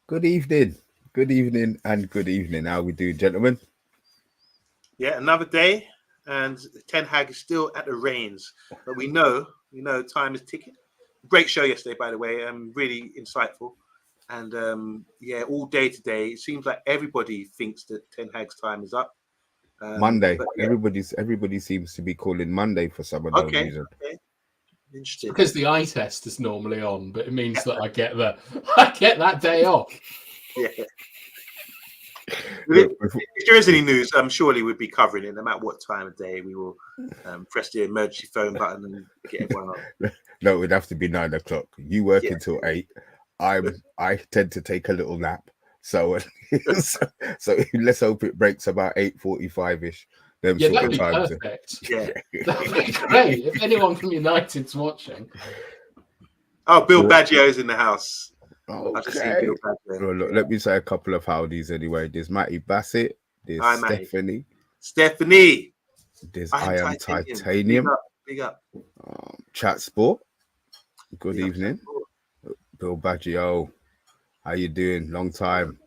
good evening, and good evening. How we do, gentlemen? Yeah, another day, and Ten Hag is still at the reins. But we know, time is ticking. Great show yesterday, by the way. Really insightful, and yeah, all day today. It seems like everybody thinks that Ten Hag's time is up. Monday. But yeah, Everybody seems to be calling Monday for some unknown okay, reason. okay, interesting. Because the eye test is normally on, but it means Yeah. that I get that day off. Yeah. Look, If there is any news, surely we'd be covering it. No matter what time of day, we will press the emergency phone button and get everyone on. no, it'd have to be 9 o'clock. You work Yeah. until 8. I tend to take a little nap. So, so let's hope it breaks about 8:45 ish. Them Yeah, sort that'd of be times. perfect. Yeah. That'd be great if anyone from United's watching. Oh, Bill Baggio's in the house. I've just seen Okay. Bill Baggio. Well, look, let me say a couple of howdies anyway. There's Matty Bassett. There's Hi, Matty. Stephanie. Stephanie. There's I am Titanium. Big up. Chat Sport. Good Big up, evening. Sport. Bill Baggio. How you doing? Long time.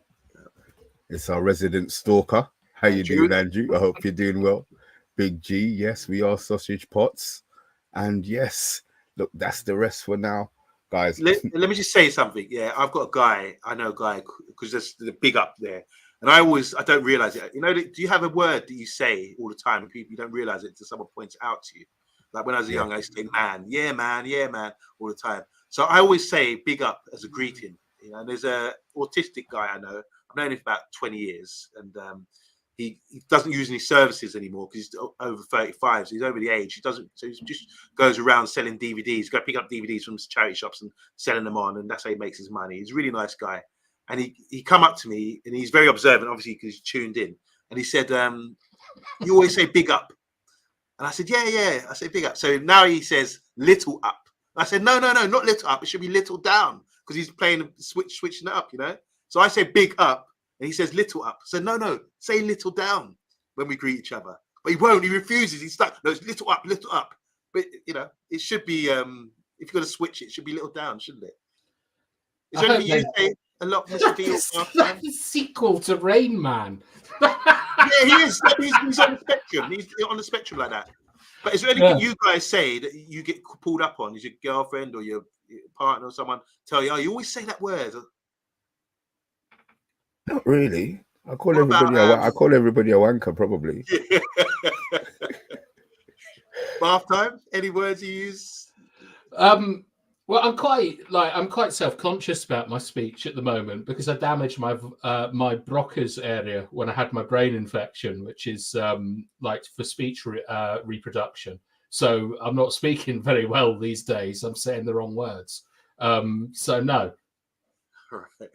It's our resident stalker. How you doing, Andrew? I hope you're doing well. Big G. Yes, we are sausage pots. And yes, look, that's the rest for now. Guys, Let me just say something. Yeah, I've got a guy. I know a guy because there's the big up there, and I don't realize it. You know, do you have a word that you say all the time, and people you don't realize it until someone points it out to you? Like when I was young, I used to say man, yeah, man, all the time. So I always say big up as a greeting. You know, and there's a autistic guy I know. I've known him for about 20 years, and he doesn't use any services anymore because he's over 35, so he's over the age. He doesn't, so he just goes around selling DVDs, go pick up DVDs from charity shops and selling them on, and that's how he makes his money. He's a really nice guy, and he come up to me and he's very observant, obviously because he's tuned in, and he said, "You always say big up," and I said, "Yeah, I say big up." So now he says little up. I said, "No, not little up. It should be little down," because he's playing switching it up, you know. So I say big up. And he says little up. So no, say little down when we greet each other. But he won't. He refuses. He's stuck. No, it's little up. But you know, it should be. If you're gonna switch it should be little down, shouldn't it? Is there anything you say a lot, Mr. D? That's the sequel to Rain Man. Yeah, he is. He's on the spectrum. He's on the spectrum like that. But is there anything you guys say that you get pulled up on? Is your girlfriend or your partner or someone tell you, "Oh, you always say that word"? Not really. I call everybody a wanker, probably. Bath time? Any words you use? Well, I'm quite self-conscious about my speech at the moment because I damaged my Broca's area when I had my brain infection, which is like for speech reproduction. So I'm not speaking very well these days. I'm saying the wrong words. So no. Right.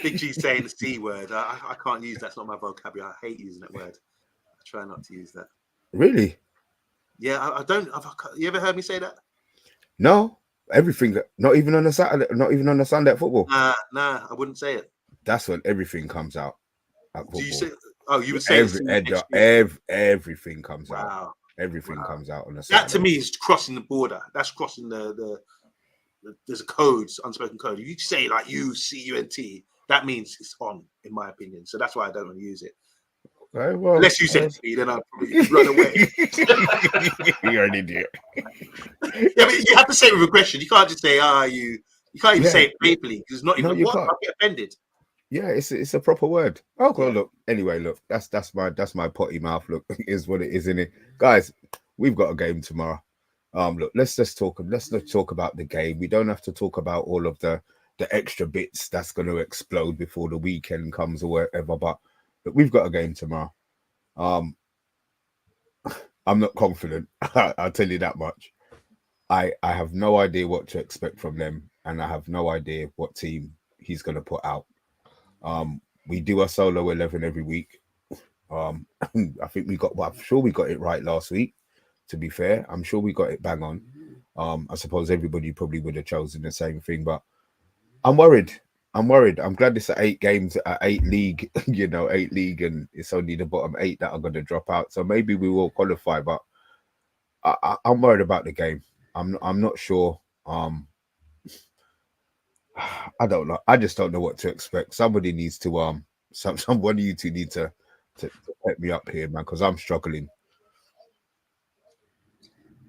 Big G saying the C word. I can't use that. It's not my vocabulary. I hate using that word. I try not to use that. Really? Yeah, I don't. You ever heard me say that? No. Everything. Not even on a Saturday. Not even on a Sunday at football. Nah. I wouldn't say it. That's when everything comes out at football. Do you say? Oh, you would say everything comes out. Everything comes out on a Saturday. That to me is crossing the border. That's crossing the there's a code, unspoken code. If you say like CUNT, that means it's on, in my opinion. So that's why I don't want to use it. Okay, well, unless you said it to me, then I'll probably run away. You're an idiot. Yeah, but you have to say it with aggression. You can't just say, you can't even say it playfully because it's not even what. I'll get offended. Yeah, it's a proper word. Oh, well, look. Anyway, look, that's my potty mouth. Look, is what it is, isn't it, guys? We've got a game tomorrow. Look, let's talk about the game. We don't have to talk about all of the extra bits that's going to explode before the weekend comes or whatever. But look, we've got a game tomorrow. I'm not confident. I'll tell you that much. I have no idea what to expect from them, and I have no idea what team he's going to put out. We do a solo 11 every week. I think I'm sure we got it right last week. To be fair, I'm sure we got it bang on. I suppose everybody probably would have chosen the same thing, but I'm worried. I'm glad it's at 8 games, at 8 league, 8 league, and it's only the bottom 8 that are going to drop out. So maybe we will qualify, but I'm worried about the game. I'm not sure. I don't know. I just don't know what to expect. Somebody needs to one of you two need to put me up here, man, because I'm struggling.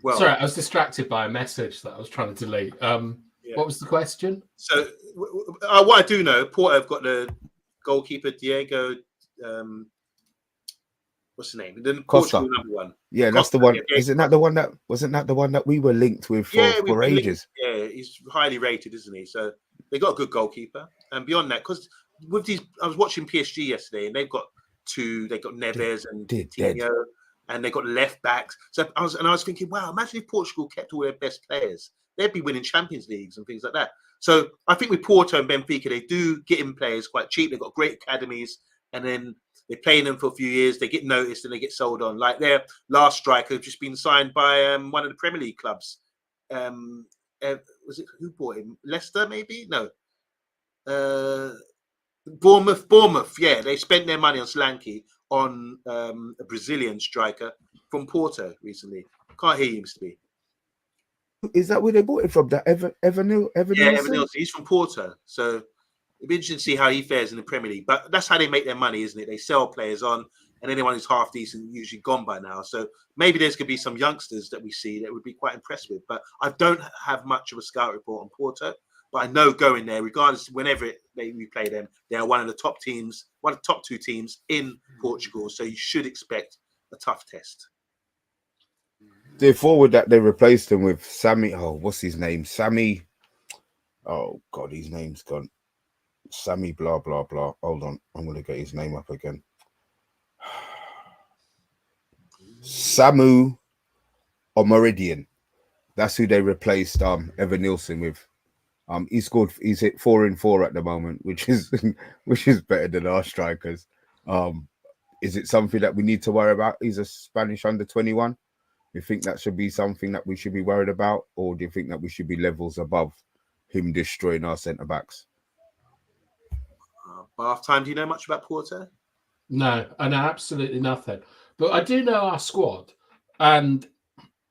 Well, sorry, I was distracted by a message that I was trying to delete. What was the question? So what I do know, Porto have got the goalkeeper Diego. What's the name? The Portugal #1. Yeah, that's the one. Isn't that the one that wasn't that the one that we were linked with for ages? Yeah, he's highly rated, isn't he? So they got a good goalkeeper. And beyond that, because with these, I was watching PSG yesterday, and they've got two. They got Neves and Coutinho, and they got left backs. So I was thinking, wow, imagine if Portugal kept all their best players, they'd be winning Champions Leagues and things like that. So I think with Porto and Benfica, they do get in players quite cheap. They've got great academies, and then they play in them for a few years. They get noticed and they get sold on. Like their last striker has just been signed by one of the Premier League clubs. Was it who bought him? Leicester, maybe? No. Bournemouth. Yeah, they spent their money on Solanke on a Brazilian striker from Porto recently. Can't hear you, Mr. B. Is that where they bought it from? That Evan Nilsson? He's from Porto. So it'd be interesting to see how he fares in the Premier League. But that's how they make their money, isn't it? They sell players on, and anyone who's half decent usually gone by now. So maybe there's going to be some youngsters that we see that would be quite impressed with. But I don't have much of a scout report on Porto. But I know going there, regardless, whenever we play them, they are one of the top teams, one of the top two teams in Portugal. So you should expect a tough test. The forward that they replaced him with, Sammy. Oh, what's his name? Sammy. Oh God, his name's gone. Sammy blah blah blah. Hold on, I'm gonna get his name up again. Samu Omoridian. That's who they replaced Evan Nilsson with. He's hit 4 in 4 at the moment, which is better than our strikers. Is it something that we need to worry about? He's a Spanish under-21. You think that should be something that we should be worried about, or do you think that we should be levels above him destroying our centre backs? Bath time. Do you know much about Porto? No, I know absolutely nothing. But I do know our squad, and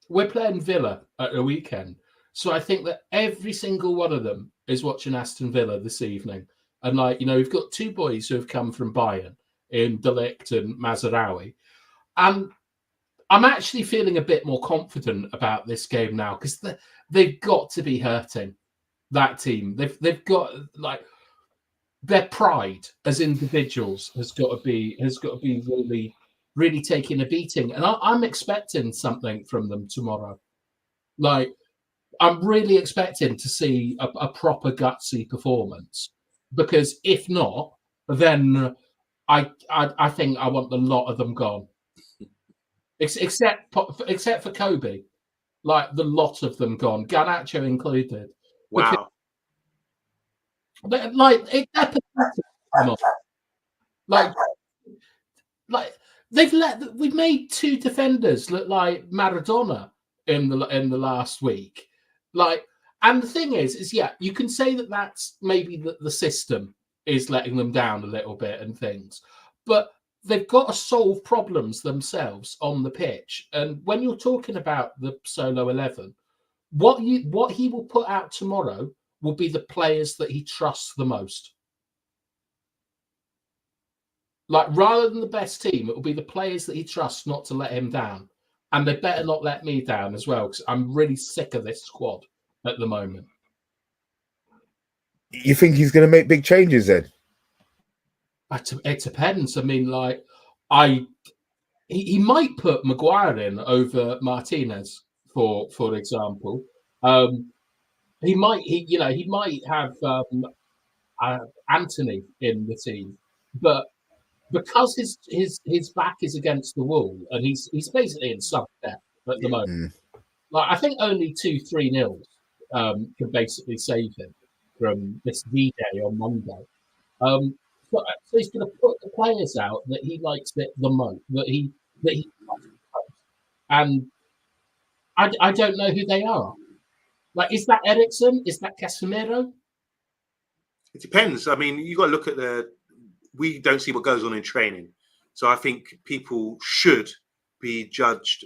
we're playing Villa at the weekend. So I think that every single one of them is watching Aston Villa this evening. And we've got two boys who have come from Bayern in De Ligt and Mazraoui. And I'm actually feeling a bit more confident about this game now because they've got to be hurting that team. They've got their pride as individuals has got to be really, really taking a beating. And I'm expecting something from them tomorrow. I'm really expecting to see a proper gutsy performance, because if not, then I think I want the lot of them gone. Except for Kobe, the lot of them gone, Garnacho included. Wow. They're pathetic. Come on. We've made two defenders look like Maradona in the last week. And the thing is you can say that that's maybe the system is letting them down a little bit and things, but they've got to solve problems themselves on the pitch. And when you're talking about the solo 11, what he will put out tomorrow will be the players that he trusts the most. Rather than the best team, it will be the players that he trusts not to let him down. And they better not let me down as well, because I'm really sick of this squad at the moment. You think he's going to make big changes then? It depends. I mean, he might put Maguire in over Martinez, for example. He might have Anthony in the team, but because his back is against the wall and he's basically in sub depth at the moment. I think only 2-3-0 can basically save him from this D-Day on Monday. So he's going to put the players out that he likes the most, that he and I don't know who they are. Is that Eriksen? Is that Casemiro? It depends. I mean, you got to look at we don't see what goes on in training. So I think people should be judged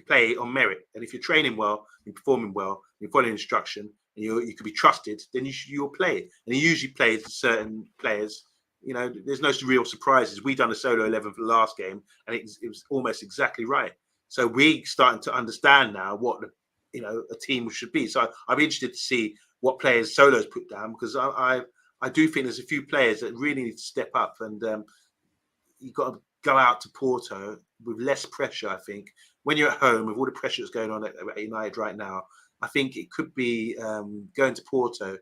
play on merit. And if you're training well, you're performing well, you're following instruction, and you could be trusted, then you'll play. And he usually plays certain players. You know, there's no real surprises. We done a solo 11 for the last game, and it was almost exactly right. So we're starting to understand now what a team should be. So I'd be interested to see what players Solo's put down, because I do think there's a few players that really need to step up, and you've got to go out to Porto with less pressure. I think when you're at home with all the pressure that's going on at United right now, I think it could be going to Porto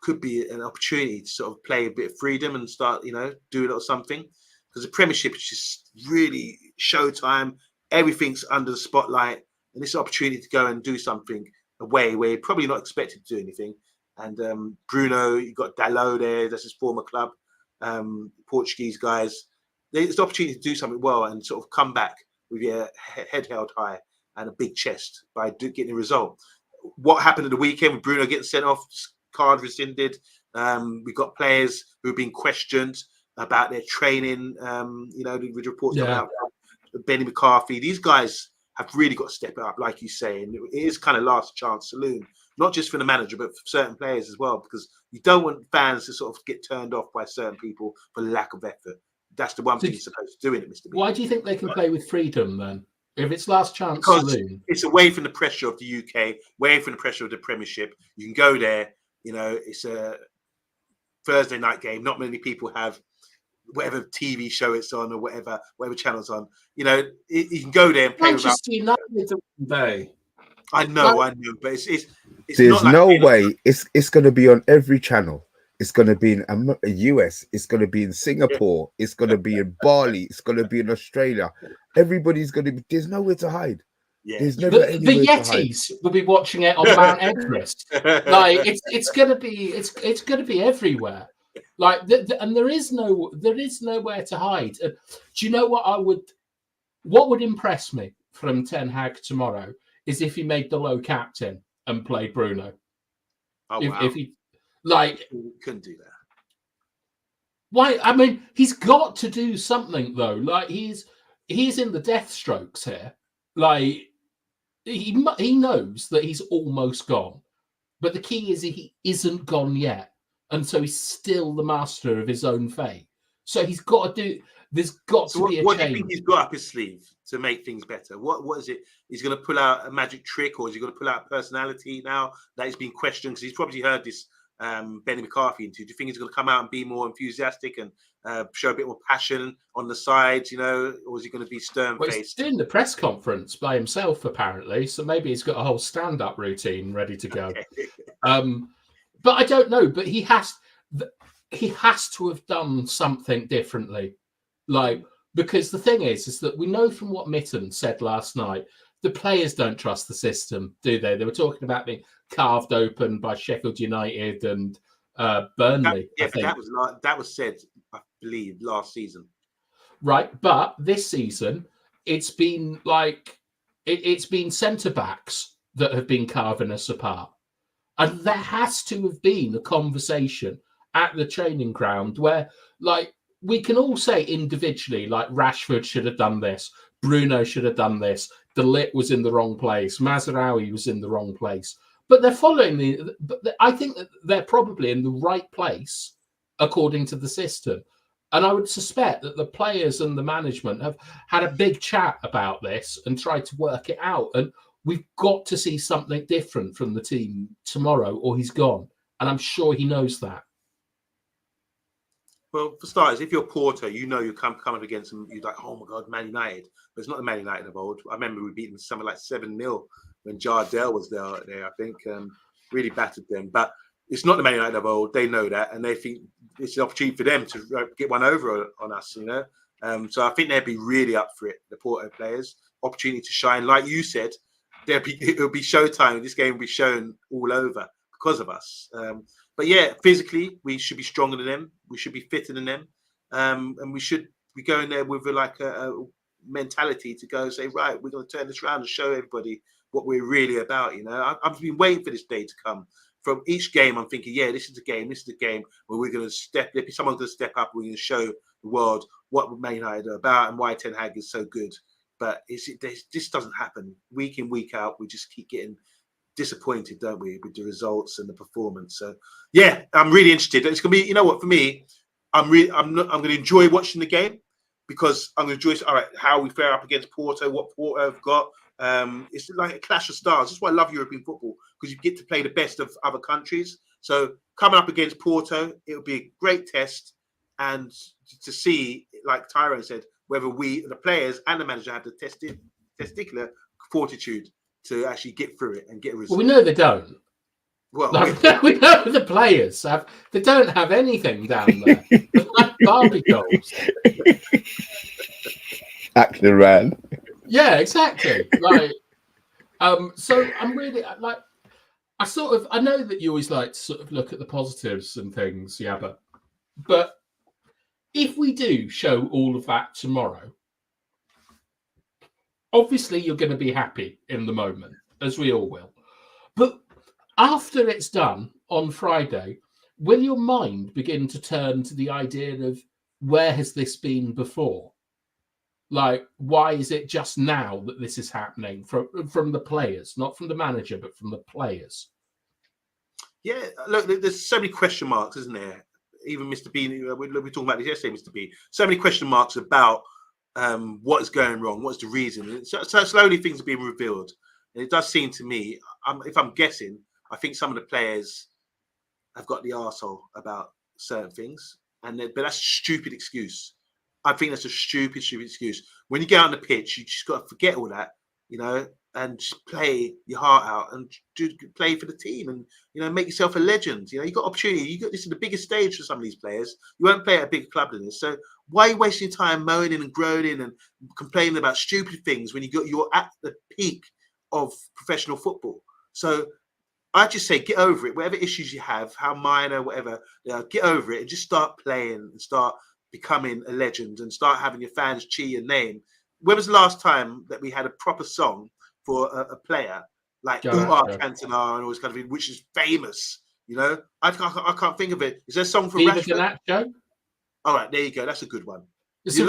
could be an opportunity to sort of play a bit of freedom and start, do a little something, because the Premiership is just really showtime. Everything's under the spotlight, and this opportunity to go and do something away where you're probably not expected to do anything. And Bruno, you've got Dalot there, that's his former club, Portuguese guys. There's the opportunity to do something well and sort of come back with your head held high and a big chest by getting a result. What happened at the weekend with Bruno getting sent off, card rescinded? We've got players who've been questioned about their training, with reports coming out. Benny McCarthy, these guys have really got to step up, like you say, and it is kind of last chance saloon, not just for the manager, but for certain players as well, because you don't want fans to sort of get turned off by certain people for lack of effort. That's the one thing you're supposed to do in it, Mr. B. Why do you think they can play with freedom then? If it's last chance because saloon, it's away from the pressure of the UK, away from the pressure of the Premiership. You can go there. It's a Thursday night game. Not many people have whatever TV show it's on or whatever channel it's on. You can go there and play. Manchester United today. I know, but it's there's not like no way it's going to be on every channel. It's going to be in the US. It's going to be in Singapore. It's going to be in Bali. It's going to be in Australia. Everybody's going to be. There's nowhere to hide. Yeah, there's never the Yetis will be watching it on Mount Everest. Like it's going to be everywhere. Like and there is nowhere to hide. Do you know what would impress me from Ten Hag tomorrow is if he made the low captain and played Bruno. Oh, wow. If he couldn't do that. Why? I mean, he's got to do something though. Like he's in the death strokes here. Like he knows that he's almost gone, but the key is he isn't gone yet, and so he's still the master of his own fate. So he's got to do. There's got to be a change. What do you think he's got up his sleeve to make things better? What is it? He's going to pull out a magic trick, or is he going to pull out personality now that he's been questioned? Because he's probably heard this Benny McCarthy interview. Do you think he's going to come out and be more enthusiastic and show a bit more passion on the sides, or is he going to be stern-faced? Well, he's doing the press conference by himself, apparently, so maybe he's got a whole stand-up routine ready to go. But I don't know. But he has to have done something differently. Like, because the thing is that we know from what Mitten said last night, the players don't trust the system, do they? They were talking about being carved open by Sheffield United and Burnley. That was said, I believe, last season. Right, but this season, it's been it's been centre backs that have been carving us apart, and there has to have been a conversation at the training ground where, we can all say individually, Rashford should have done this, Bruno should have done this, De Ligt was in the wrong place, Mazraoui was in the wrong place. But they're following I think that they're probably in the right place according to the system. And I would suspect that the players and the management have had a big chat about this and tried to work it out. And we've got to see something different from the team tomorrow, or he's gone. And I'm sure he knows that. Well, for starters, if you're Porto, you're coming against them. You're like, oh my God, Man United. But it's not the Man United of old. I remember we beat them something like 7-0 when Jardel was there. I think really battered them. But it's not the Man United of old. They know that, and they think it's an opportunity for them to get one over on us. So I think they'd be really up for it. The Porto players, opportunity to shine, like you said. It'll be showtime. This game will be shown all over because of us. But yeah, physically, we should be stronger than them. We should be fitter than them. And we should be going there with a mentality to go and say, right, we're going to turn this around and show everybody what we're really about. I've been waiting for this day to come. From each game, I'm thinking, yeah, this is the game where we're going to someone's going to step up. We're going to show the world what Man United are about and why Ten Hag is so good. But this doesn't happen week in, week out. We just keep getting disappointed, don't we, with the results and the performance? So yeah, I'm really interested. It's gonna be, you know what, for me, I'm gonna enjoy watching the game because I'm gonna enjoy how we fare up against Porto, what Porto have got. It's like a clash of stars. That's why I love European football, because you get to play the best of other countries. So coming up against Porto, it will be a great test, and to see, like Tyrone said, whether we, the players and the manager, have the testicular fortitude to actually get through it and get a result. Well, we know they don't. Well, we know the players have. They don't have anything down there. It's like Barbie dolls. Acting around. Yeah, exactly. Like, so I'm really like, I know that you always like to sort of look at the positives and things, Yabba, but if we do show all of that tomorrow, obviously you're going to be happy in the moment, as we all will. But after it's done on Friday, will your mind begin to turn to the idea of where has this been before? Like, why is it just now that this is happening from the players, not from the manager, but from the players? Yeah, look, there's so many question marks, isn't there? Even Mr. B, we were talking about this yesterday, Mr. B. So many question marks about what is going wrong, what's the reason. And so slowly things are being revealed. And it does seem to me, if I'm guessing, I think some of the players have got the arsehole about certain things. But that's a stupid excuse. I think that's a stupid excuse. When you get on the pitch, you just got to forget all that, you know, and just play your heart out and play for the team and, you know, make yourself a legend. You know, you got opportunity. This is the biggest stage for some of these players. You won't play at a bigger club than this. So why are you wasting time moaning and groaning and complaining about stupid things when you're at the peak of professional football? So I just say, get over it. Whatever issues you have, how minor, whatever, get over it and just start playing and start becoming a legend and start having your fans cheer your name. When was the last time that we had a proper song for a player like Cantona and all this kind of thing, which is famous? You know, I can't think of it. Is there a song for Rashford? All right, there you go. That's a good one. The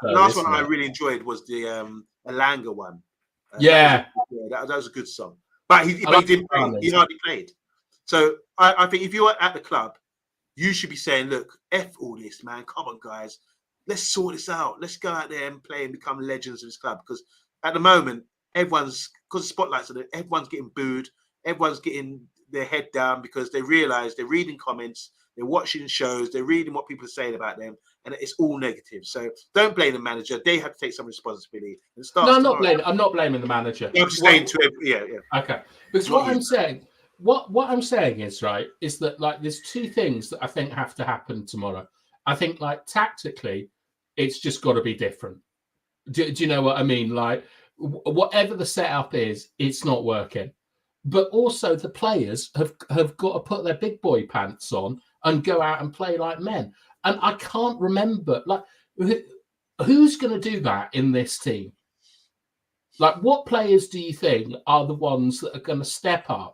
last one I really enjoyed was the Elanga one. That was a good song. But he didn't play. He hardly played. So I think if you're at the club, you should be saying, look, F all this, man. Come on, guys. Let's sort this out. Let's go out there and play and become legends of this club. Because at the moment, because the spotlight's on it, everyone's getting booed. Everyone's getting their head down because they realise they're reading comments, they're watching shows, they're reading what people are saying about them, and it's all negative. So don't blame the manager. They have to take some responsibility. And start. No, I'm not blaming the manager. I'm just saying to yeah. Okay. Because what I'm saying... What I'm saying is, right, is that, like, there's two things that I think have to happen tomorrow. I think, like, tactically, it's just got to be different. Do you know what I mean? Like, whatever the setup is, it's not working. But also the players have got to put their big boy pants on and go out and play like men. And I can't remember, like, who's going to do that in this team? Like, what players do you think are the ones that are going to step up?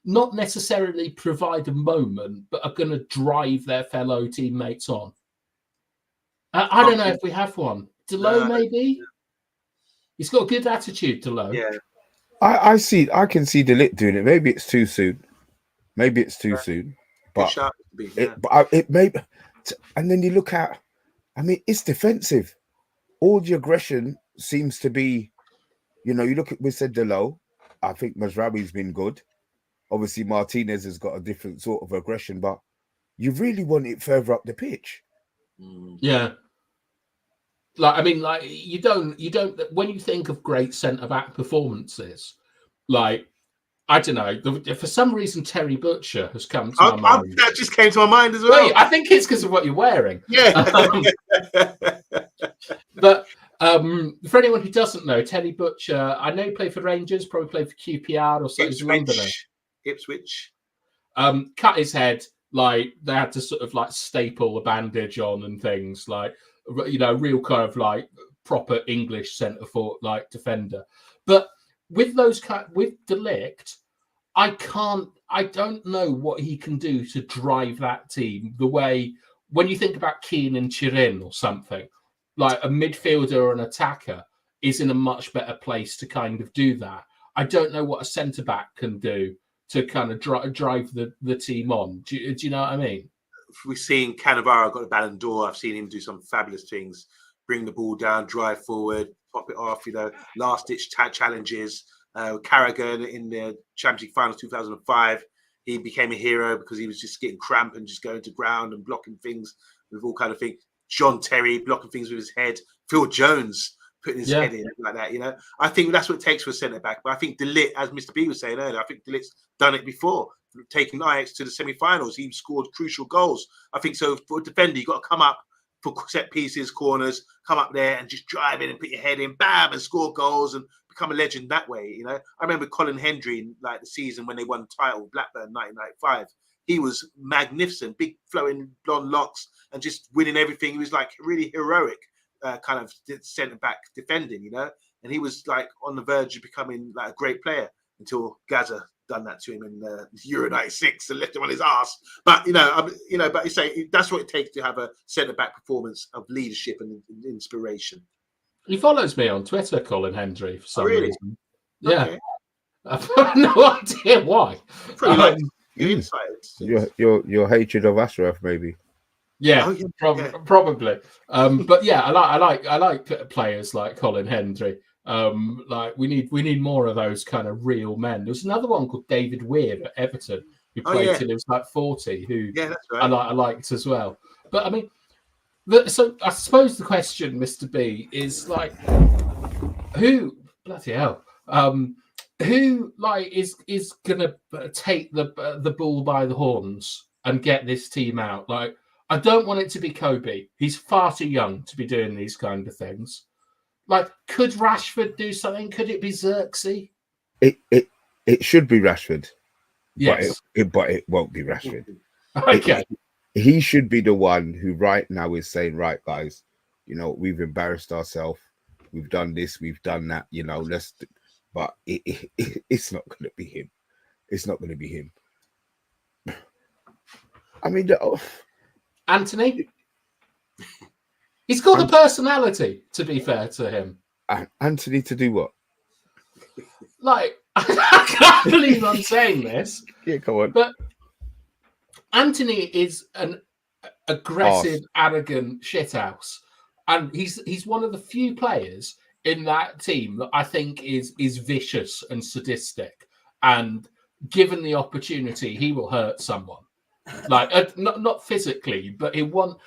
Not necessarily provide a moment, but are going to drive their fellow teammates on. I don't know if we have one. Delo, maybe? He's got a good attitude, Delo. Yeah. I can see De Ligt doing it. Maybe it's too soon. But it may. And then you look at, I mean, it's defensive. All the aggression seems to be, you know, you look at, we said Delo. I think Mazraoui's been good. Obviously, Martinez has got a different sort of aggression, but you really want it further up the pitch. Yeah. Like, I mean, like, you don't, when you think of great centre-back performances, like, I don't know, for some reason, Terry Butcher has come to my mind. That just came to my mind as well. Wait, I think it's because of what you're wearing. Yeah. But for anyone who doesn't know, Terry Butcher, I know he played for Rangers, probably played for QPR or something. Ipswich. Cut his head, like, they had to sort of, like, staple a bandage on and things, like, you know, real kind of, like, proper English centre forward, like, defender. But with with De Ligt, I don't know what he can do to drive that team the way, when you think about Keane and Chirin or something, like a midfielder or an attacker is in a much better place to kind of do that. I don't know what a centre back can do to kind of drive the team on. Do you know what I mean? We've seen Cannavaro got the Ballon d'Or. I've seen him do some fabulous things. Bring the ball down, drive forward, pop it off. Last ditch challenges. Carragher in the Champions League final 2005. He became a hero because he was just getting cramp and just going to ground and blocking things with all kind of things. John Terry blocking things with his head. Phil Jones putting his head in like that. I think that's what it takes for a centre back. But I think De Ligt, as Mr. B was saying earlier, I think De Ligt's done it before, taking Ajax to the semi-finals. He scored crucial goals. I think so. For a defender, you've got to come up for set pieces, corners, come up there and just drive in and put your head in, bam, and score goals and become a legend that way. I remember Colin Hendry in the season when they won the title, Blackburn 1995. He was magnificent, big flowing blonde locks and just winning everything. He was like really heroic kind of centre back defending, and he was like on the verge of becoming like a great player until Gaza done that to him in Euro 96 and left him on his ass. But but you say that's what it takes to have a centre back performance of leadership and inspiration. He follows me on Twitter, Colin Hendry, for some reason. Yeah, okay. I've no idea why. Your hatred of Ashraf, maybe. Yeah, probably. But yeah, I like players like Colin Hendry. Like we need more of those kind of real men. There's another one called David Weir at Everton who played till he was like 40. Who that's right. I liked as well. But I mean, so I suppose the question, Mr. B, is like, who bloody hell? Who like is gonna take the bull by the horns and get this team out? Like, I don't want it to be Kobe. He's far too young to be doing these kind of things. Like, could Rashford do something? Could it be Xerxes? It should be Rashford. Yes. But it won't be Rashford. Okay. He should be the one who right now is saying, right, guys, we've embarrassed ourselves. We've done this, we've done that, but it's not going to be him. It's not going to be him. I mean, Anthony? He's got the personality, to be fair to him. Anthony to do what? Like, I can't believe I'm saying this. Yeah, come on. But Anthony is an aggressive, arrogant shithouse. And he's one of the few players in that team that I think is vicious and sadistic. And given the opportunity, he will hurt someone. Like, not physically, but he will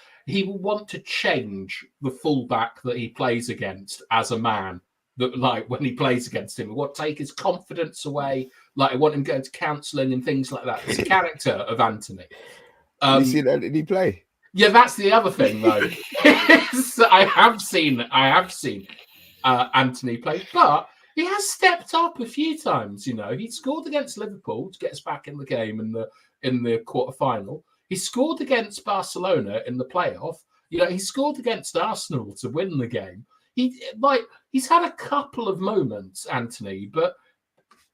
want to change the fullback that he plays against as a man. That, like, when he plays against him, he want to take his confidence away. Like, I want him going to counselling and things like that. It's a character of Anthony. You see that? Did he play? Yeah, that's the other thing, though. I have seen Anthony play, but he has stepped up a few times. He scored against Liverpool to get us back in the game in the quarter-final. He scored against Barcelona in the playoff. He scored against Arsenal to win the game. He's had a couple of moments, Anthony, but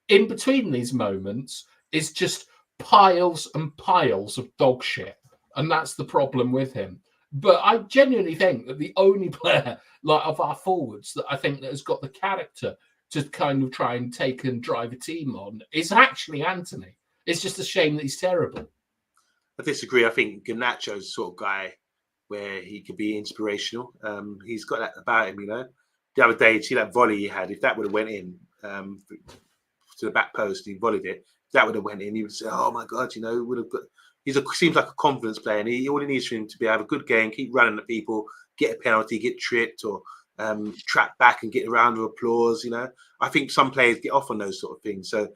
in between these moments is just piles and piles of dog shit. And that's the problem with him. But I genuinely think that the only player of our forwards that I think that has got the character to kind of try and take and drive a team on is actually Anthony. It's just a shame that he's terrible. I disagree. I think Garnacho's the sort of guy where he could be inspirational. He's got that about him, The other day, see that volley he had, if that would have went in to the back post, he volleyed it, if that would have went in, he would say, oh my God, would have got... seems like a confidence player, and all he needs for him to have a good game, keep running at people, get a penalty, get tripped, or track back and get a round of applause. I think some players get off on those sort of things. So,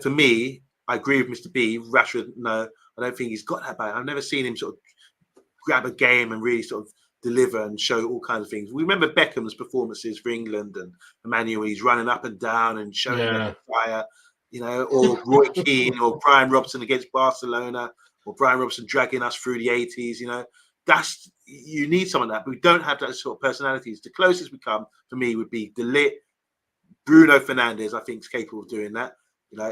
for me, I agree with Mr. B. Rashford, no, I don't think he's got that bad. I've never seen him sort of grab a game and really sort of deliver and show all kinds of things. We remember Beckham's performances for England and Emmanuel. He's running up and down and showing fire, or Roy Keane or Brian Robson against Barcelona. Or Brian Robson dragging us through the 80s, you need some of that, but we don't have that sort of personalities. The closest we come, for me, would be De Ligt. Bruno Fernandes, I think, is capable of doing that,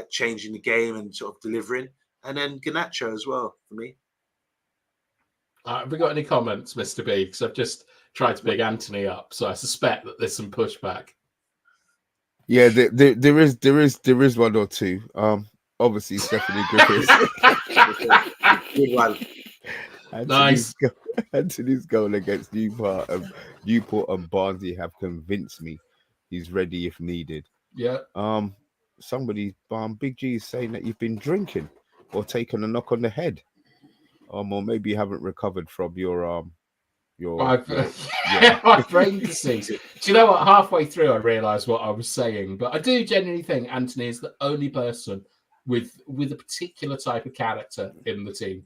changing the game and sort of delivering. And then Garnacho as well, for me. Have we got any comments, Mr. B? Because I've just tried to big Anthony up, so I suspect that there's some pushback. Yeah, there is one or two. Obviously Stephanie Griffiths. Good one. Nice. Anthony's goal against Newport and Barnsley have convinced me he's ready if needed. Yeah. Somebody, Big G is saying that you've been drinking or taken a knock on the head. Or maybe you haven't recovered from your My brain disease. Do you know what? Halfway through, I realised what I was saying, but I do genuinely think Anthony is the only person with a particular type of character in the team.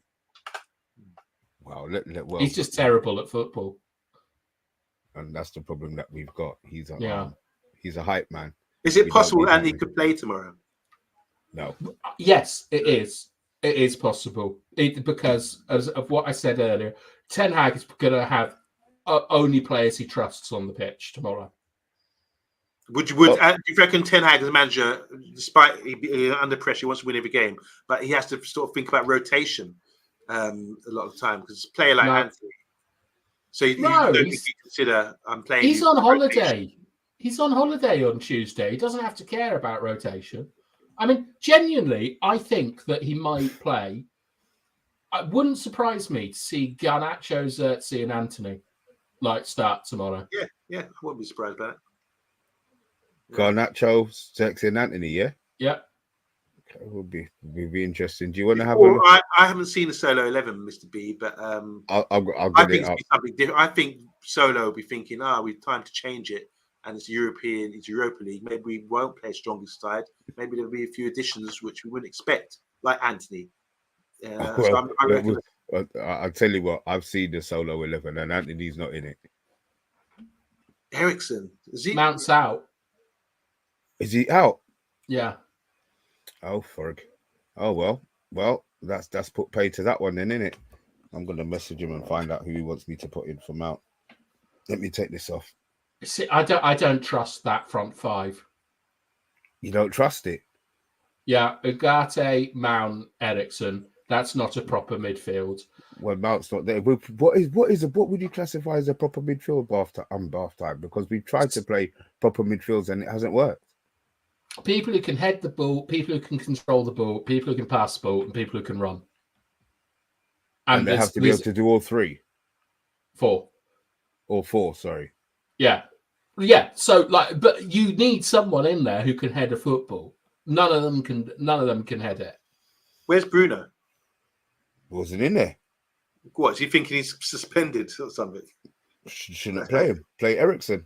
Wow, he's just terrible at football, and that's the problem that we've got. He's a hype man. Is it possible Andy could play tomorrow? No. Yes, it is. It is possible because of what I said earlier. Ten Hag is going to have only players he trusts on the pitch tomorrow. Do you reckon Ten Hag as a manager, despite under pressure, he wants to win every game, but he has to sort of think about rotation a lot of the time because a player like Anthony. So you don't think you consider playing. He's on holiday. Rotation. He's on holiday on Tuesday. He doesn't have to care about rotation. I mean, genuinely, I think that he might play. It wouldn't surprise me to see Garnacho, Xerxes, and Anthony start tomorrow. Yeah, I wouldn't be surprised by that. Garnacho, Xerxes, and Anthony, yeah? Yeah. Okay, would be interesting. Do you want to have I haven't seen the solo 11, Mr. B, but I'll get it up. Something different. I think Solo will be thinking, we've time to change it, and it's Europa League. Maybe we won't play strongest side. Maybe there'll be a few additions which we wouldn't expect, like Anthony. I'll tell you what, I've seen the solo 11 and Anthony's not in it. Ericsson, is he? Mount's out. Is he out? Yeah. Oh, Ferg. Oh, well, that's put pay to that one then, isn't it? I'm going to message him and find out who he wants me to put in for Mount. Let me take this off. See, I don't trust that front five. You don't trust it? Yeah, Ugarte, Mount, Ericsson. That's not a proper midfield. Well, Mount's not there. What would you classify as a proper midfield bath time? Because we've tried to play proper midfields and it hasn't worked. People who can head the ball, people who can control the ball, people who can pass the ball, and people who can run. And they have to be able to do all three. Four. Or four, sorry. Yeah. Yeah. So but you need someone in there who can head a football. None of them can head it. Where's Bruno? Wasn't in there. What, is he thinking he's suspended or something? Shouldn't play him. Play Ericsson.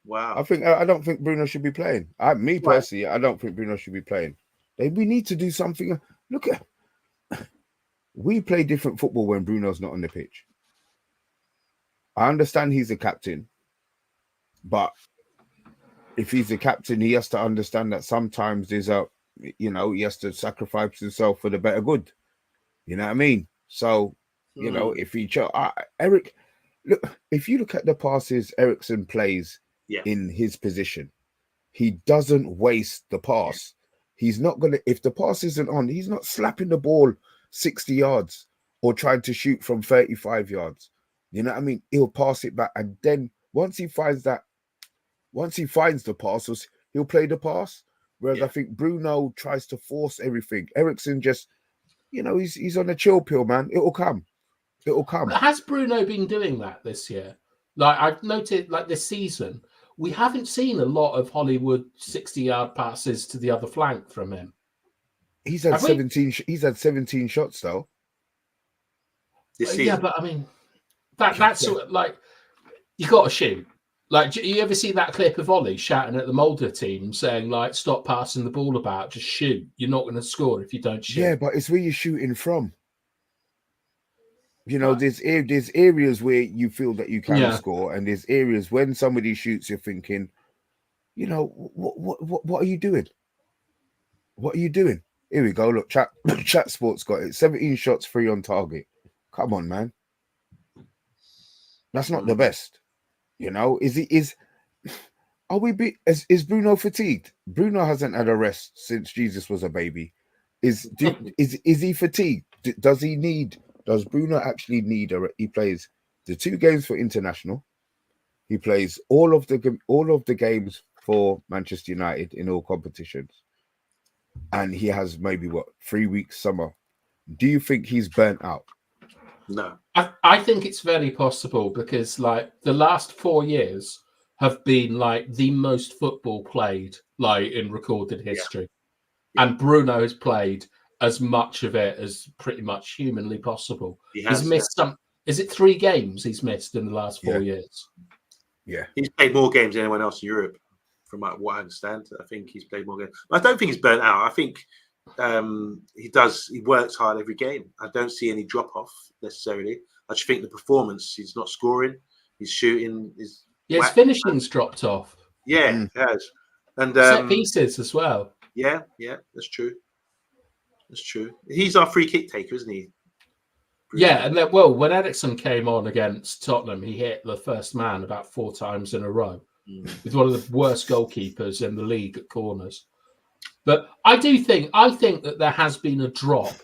Wow. I don't think Bruno should be playing. Personally, I don't think Bruno should be playing. We need to do something. Look at we play different football when Bruno's not on the pitch. I understand he's a captain, but if he's a captain, he has to understand that sometimes he has to sacrifice himself for the better good. You know what I mean? So, if he Eric, look, if you look at the passes Ericsson plays in his position, he doesn't waste the pass. He's not gonna, if the pass isn't on, he's not slapping the ball 60 yards or trying to shoot from 35 yards. You know what I mean? He'll pass it back, and then once he finds the passes, he'll play the pass. Whereas I think Bruno tries to force everything. Ericsson just, he's on a chill pill, man. It'll come. But has Bruno been doing that this year? I've noted, this season, we haven't seen a lot of Hollywood 60-yard passes to the other flank from him. He's had 17. He's had 17 shots though. Yeah, but I mean, that's you got to shoot. Do you ever see that clip of Ollie shouting at the Mulder team saying, stop passing the ball about, just shoot. You're not going to score if you don't shoot. Yeah, but it's where you're shooting from. There's areas where you feel that you can score, and there's areas when somebody shoots, you're thinking, what are you doing? What are you doing? Here we go. Look, chat sports got it. 17 shots, 3 on target. Come on, man. That's not the best. Is Bruno fatigued? Bruno hasn't had a rest since Jesus was a baby. Is he fatigued? Does Bruno actually need he plays the 2 games for international. He plays all of the games for Manchester United in all competitions, and he has maybe 3 weeks summer. Do you think he's burnt out? No. I think it's very possible because like the last 4 years have been like the most football played like in recorded history. Yeah. And Bruno has played as much of it as pretty much humanly possible. He's missed some. Is it 3 games he's missed in the last 4 years? Yeah. He's played more games than anyone else in Europe, from what I understand. I think he's played more games. I don't think he's burnt out. I think he works hard every game. I don't see any drop off necessarily. I just think the performance, he's not scoring, he's shooting, his finishing's dropped off. Yeah, it has. And set pieces as well. Yeah, that's true. That's true. He's our free kick taker, isn't he? Yeah, and then, well, when Eriksen came on against Tottenham, he hit the first man about 4 times in a row. He's one of the worst goalkeepers in the league at corners. But I think that there has been a drop.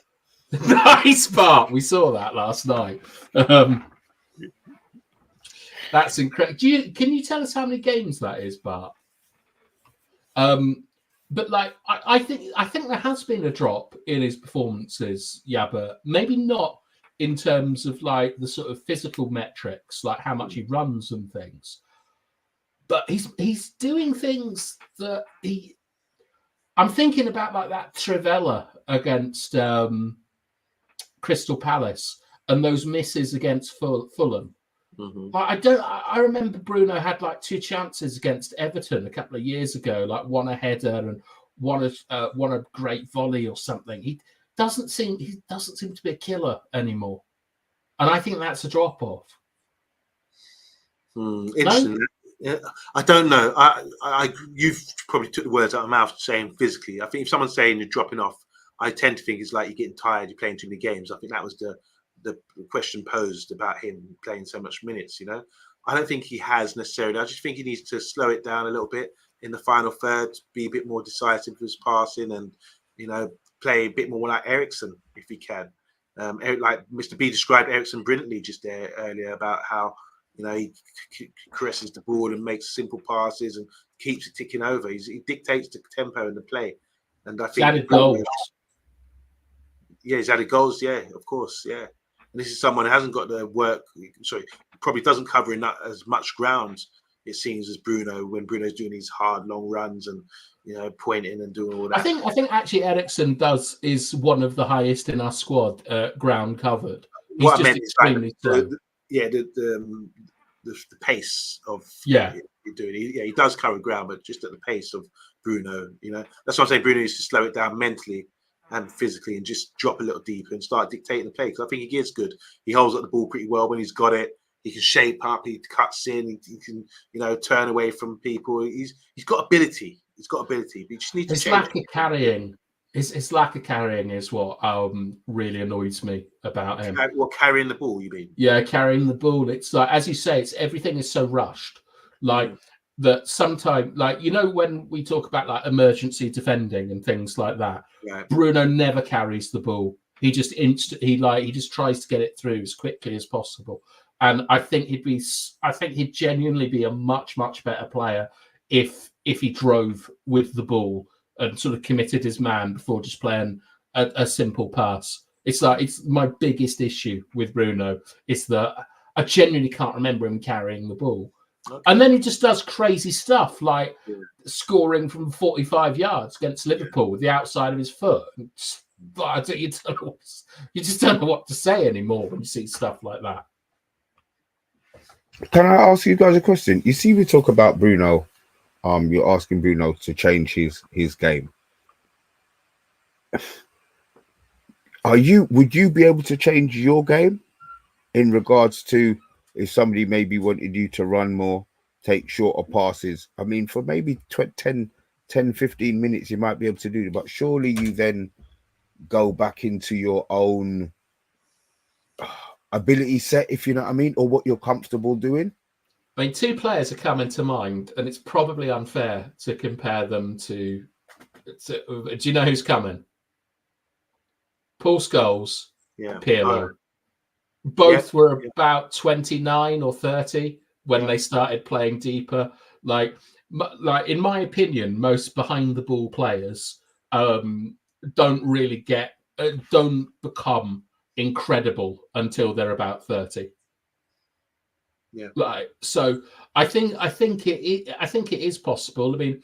Nice, Bart. We saw that last night. That's incredible. Can you tell us how many games that is, Bart? But like, I think there has been a drop in his performances. Yeah, but maybe not in terms of like the sort of physical metrics, like how much he runs and things. But he's doing things that I'm thinking about like that Trivela against Crystal Palace and those misses against Fulham. Mm-hmm. I remember Bruno had like 2 chances against Everton a couple of years ago, like one a header and one a great volley or something. He doesn't seem to be a killer anymore, and I think that's a drop off. Interesting. No? Yeah, I don't know. You've probably took the words out of my mouth saying physically. I think if someone's saying you're dropping off, I tend to think it's like you're getting tired, you're playing too many games. I think that was the question posed about him playing so much minutes. You know, I don't think he has necessarily. I just think he needs to slow it down a little bit in the final third, be a bit more decisive with his passing, and play a bit more like Eriksen if he can. Like Mr. B described Eriksen brilliantly just there earlier about how he caresses the ball and makes simple passes and keeps it ticking over. He dictates the tempo and the play. And I think he's added goals. Yeah, he's added goals. Yeah, of course. Yeah. And this is someone who hasn't got the work. Sorry, probably doesn't cover as much ground, it seems, as Bruno when Bruno's doing these hard, long runs and pointing and doing all that. I think actually Eriksen is one of the highest in our squad ground covered. He's what just I meant extremely is like the pace of you're doing. He does cover ground, but just at the pace of Bruno. That's what I'm saying. Bruno needs to slow it down mentally and physically and just drop a little deeper and start dictating the play, because I think he is good. He holds up the ball pretty well when he's got it. He can shape up, he cuts in, he can turn away from people. He's got ability. He's got ability, but he just needs to change. Lack of carrying. His lack of carrying is what really annoys me about him. Well, carrying the ball, you mean? Yeah, carrying the ball. It's like, as you say, everything is so rushed. Like that sometimes, like, when we talk about like emergency defending and things like that, right. Bruno never carries the ball. He just he just tries to get it through as quickly as possible. And I think he'd genuinely be a much, much better player if he drove with the ball and sort of committed his man before just playing a simple pass. It's my biggest issue with Bruno is that I genuinely can't remember him carrying the ball. Okay. And then he just does crazy stuff like scoring from 45 yards against Liverpool with the outside of his foot. You just don't know what to say anymore when you see stuff like that. Can I ask you guys a question? You see, we talk about Bruno. You're asking Bruno to change his game. Would you be able to change your game in regards to if somebody maybe wanted you to run more, take shorter passes? I mean, for maybe 10, 15 minutes, you might be able to do it, but surely you then go back into your own ability set, if you know what I mean, or what you're comfortable doing. I mean, 2 players are coming to mind, and it's probably unfair to compare them to do you know who's coming? Paul Scholes, Pirlo. Both were about 29 or 30 when they started playing deeper. Like, like in my opinion, most behind the ball players don't really don't become incredible until they're about 30. Yeah. Like, so I think it is possible. I mean,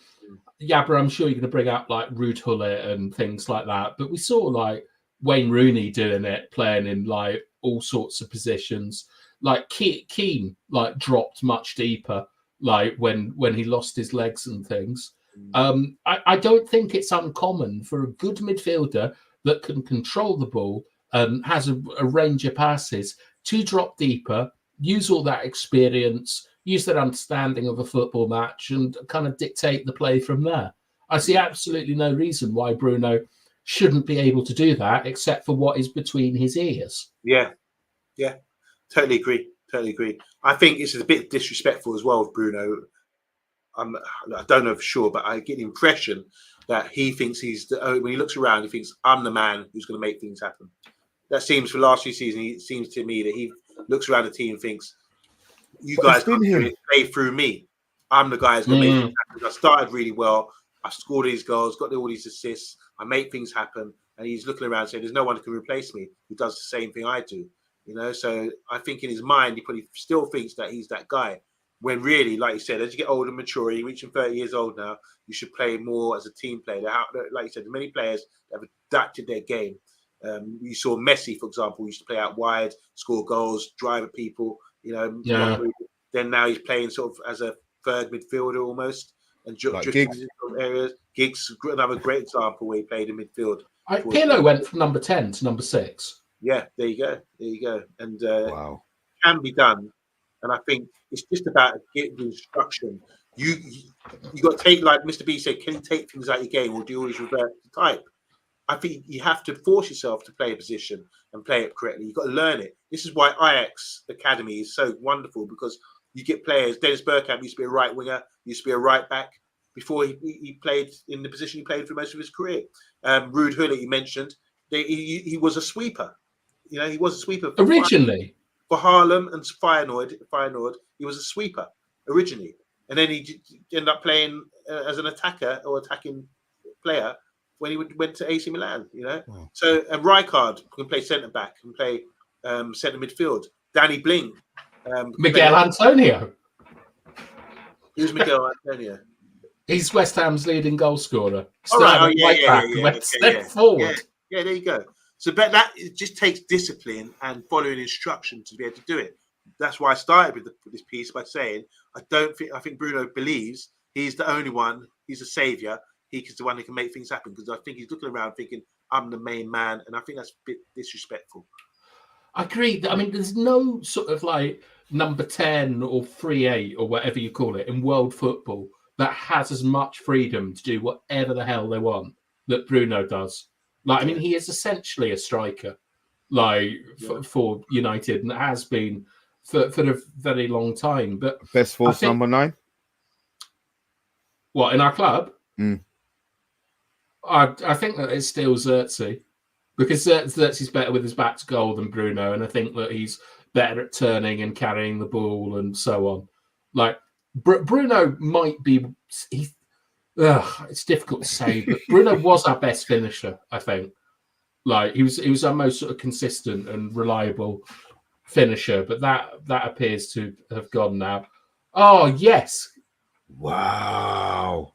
Yabra, I'm sure you're going to bring up like Ruud Gullit and things like that, but we saw like Wayne Rooney doing it, playing in like all sorts of positions. Like Keane like dropped much deeper, like when he lost his legs and things. I don't think it's uncommon for a good midfielder that can control the ball and has a range of passes to drop deeper, use all that experience, use that understanding of a football match, and kind of dictate the play from there. I see absolutely no reason why Bruno shouldn't be able to do that, except for what is between his ears. Yeah, totally agree. I think it's a bit disrespectful as well with Bruno. I don't know for sure, but I get the impression that he thinks when he looks around, he thinks, I'm the man who's going to make things happen. That seems for the last few seasons, it seems to me that he looks around the team and thinks, you guys can't do it, play through me. I'm the guy who's going to make things happen. I started really well. I scored these goals, got all these assists. I make things happen. And he's looking around saying, there's no one who can replace me who does the same thing I do. You know, so I think in his mind, he probably still thinks that he's that guy. When really, like you said, as you get older and mature, you're reaching 30 years old now, you should play more as a team player. Like you said, many players have adapted their game. You saw Messi, for example, used to play out wide, score goals, drive at people. You know, then now he's playing sort of as a third midfielder almost, and drifting into areas. Giggs, another great example where he played in midfield. Pirlo went from number 10 to number 6. Yeah, there you go. And wow, can be done. And I think it's just about getting the instruction. You got to take, like Mr. B said, can you take things out of your game or do you always revert to type? I think you have to force yourself to play a position and play it correctly. You've got to learn it. This is why Ajax Academy is so wonderful, because you get players. Dennis Bergkamp used to be a right winger, used to be a right back before he played in the position he played for most of his career. Ruud Gullit, you mentioned, he was a sweeper. You know, he was a sweeper Originally. For Haarlem and Feyenoord, he was a sweeper originally. And then he ended up playing as an attacker or attacking player when he went to AC Milan, you know. Wow. So Rijkaard can play centre-back, can play centre midfield. Danny Bling. Miguel Antonio. Who's Miguel Antonio? He's West Ham's leading goal scorer. Forward. Yeah, there you go. So, but that it just takes discipline and following instruction to be able to do it. That's why I started with this piece by saying I think Bruno believes he's the only one. He's a saviour. He's the one who can make things happen, because I think he's looking around thinking I'm the main man, and I think that's a bit disrespectful. I agree. I mean, there's no sort of like number 10 or 3-8 or whatever you call it in world football that has as much freedom to do whatever the hell they want that Bruno does. Like, I mean, he is essentially a striker, like for United, and has been for a very long time. But best force number 9. What, in our club? Mm. I think that it's still Xerxes, because Xerxes is better with his back to goal than Bruno, and I think that he's better at turning and carrying the ball and so on. Like Bruno might be. It's difficult to say, but Bruno was our best finisher, I think. Like he was our most sort of consistent and reliable finisher, but that appears to have gone now. Oh yes. Wow.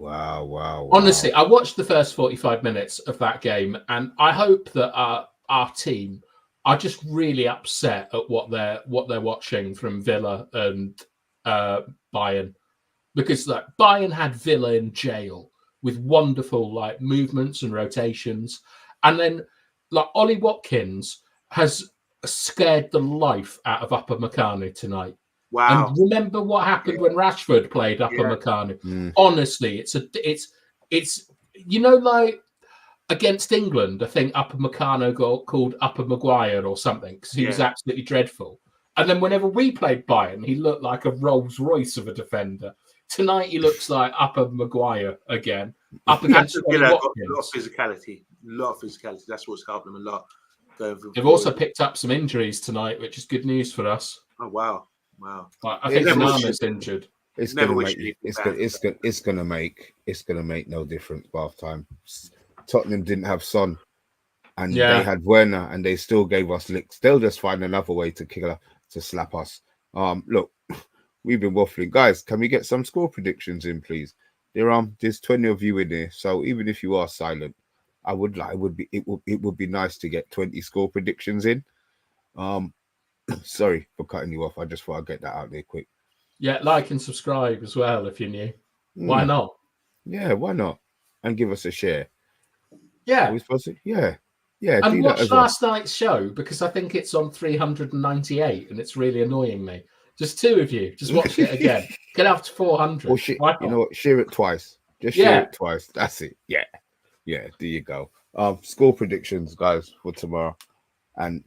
Honestly, I watched the first 45 minutes of that game, and I hope that our team are just really upset at what they're watching from Villa and Bayern. Because like Bayern had Villa in jail with wonderful like movements and rotations, and then like Ollie Watkins has scared the life out of Upper Meccano tonight. Wow! And remember what happened when Rashford played Upper Meccano? Honestly, it's you know, like against England, I think Upper Meccano got called Upper Maguire or something because he was absolutely dreadful. And then whenever we played Bayern, he looked like a Rolls Royce of a defender. Tonight he looks like Upper Maguire again. Up against Ollie Watkins. A lot of physicality. That's what's helped them a lot. They've also picked up some injuries tonight, which is good news for us. Oh wow! Wow. Like, I think It's- Nana's injured. It's Never gonna wish make anything it's bad. gonna it's gonna make no difference. Bath time. Tottenham didn't have Son, and Yeah. they had Werner, and they still gave us licks. They'll just find another way to slap us. Look, we've been waffling, guys. Can we get some score predictions in, please? There's 20 of you in here, so even if you are silent, it would be nice to get 20 score predictions in. Sorry for cutting you off. I just thought I'd get that out there quick. Yeah, like and subscribe as well if you're new. Why not? Yeah, why not? And give us a share. Yeah. Are we supposed to? Yeah. Yeah, And do that watch as well. last night's show because I think it's on 398 and it's really annoying me. Just 2 of you, just watch it again. Get up to 400. Or you know what? Share it twice. Just share it twice. That's it. Yeah. Yeah, there you go. Score predictions, guys, for tomorrow. And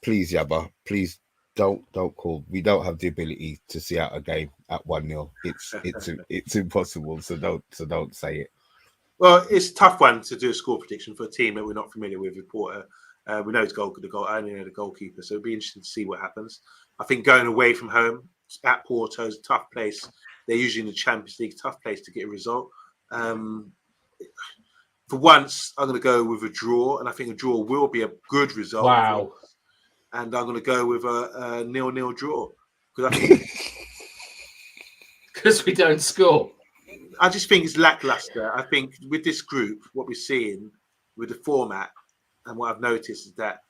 please, Yabba, please don't call. We don't have the ability to see out a game at 1-0. It's impossible. So don't say it. Well, it's a tough one to do a score prediction for a team that we're not familiar with Porto. We know I only know the goalkeeper, so it'll be interesting to see what happens. I think going away from home at Porto is a tough place. They're usually in the Champions League, tough place to get a result. For once, I'm going to go with a draw, and I think a draw will be a good result. Wow. And I'm going to go with a 0-0 draw because I think because we don't score. I just think it's lackluster. I think with this group, what we're seeing with the format and what I've noticed is that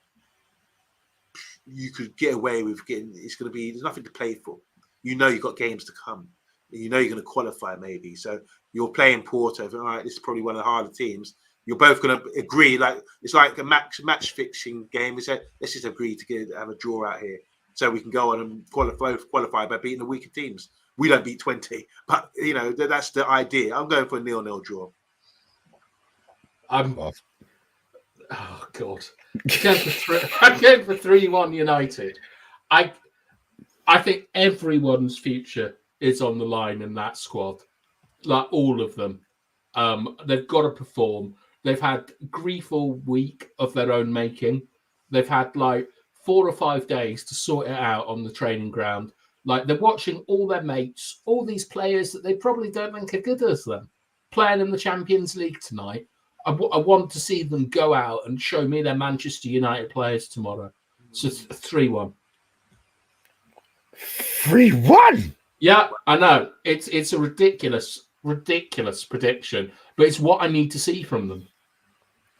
you could get away with there's nothing to play for. You know you've got games to come. You know you're going to qualify maybe. So you're playing Porto. All right, this is probably one of the harder teams. You're both going to agree. Like it's like a match fixing game. We said let's just agree to have a draw out here, so we can go on and qualify by beating the weaker teams. We don't beat 20, but you know that's the idea. I'm going for a 0-0 draw. Oh God, I'm going for 3-1 United. I think everyone's future is on the line in that squad, like all of them. They've got to perform. They've had grief all week of their own making. They've had like 4 or 5 days to sort it out on the training ground. Like they're watching all their mates, all these players that they probably don't think are good as them, playing in the Champions League tonight. I want to see them go out and show me their Manchester United players tomorrow. So 3-1. 3-1. Yeah, I know. It's a ridiculous prediction, but it's what I need to see from them.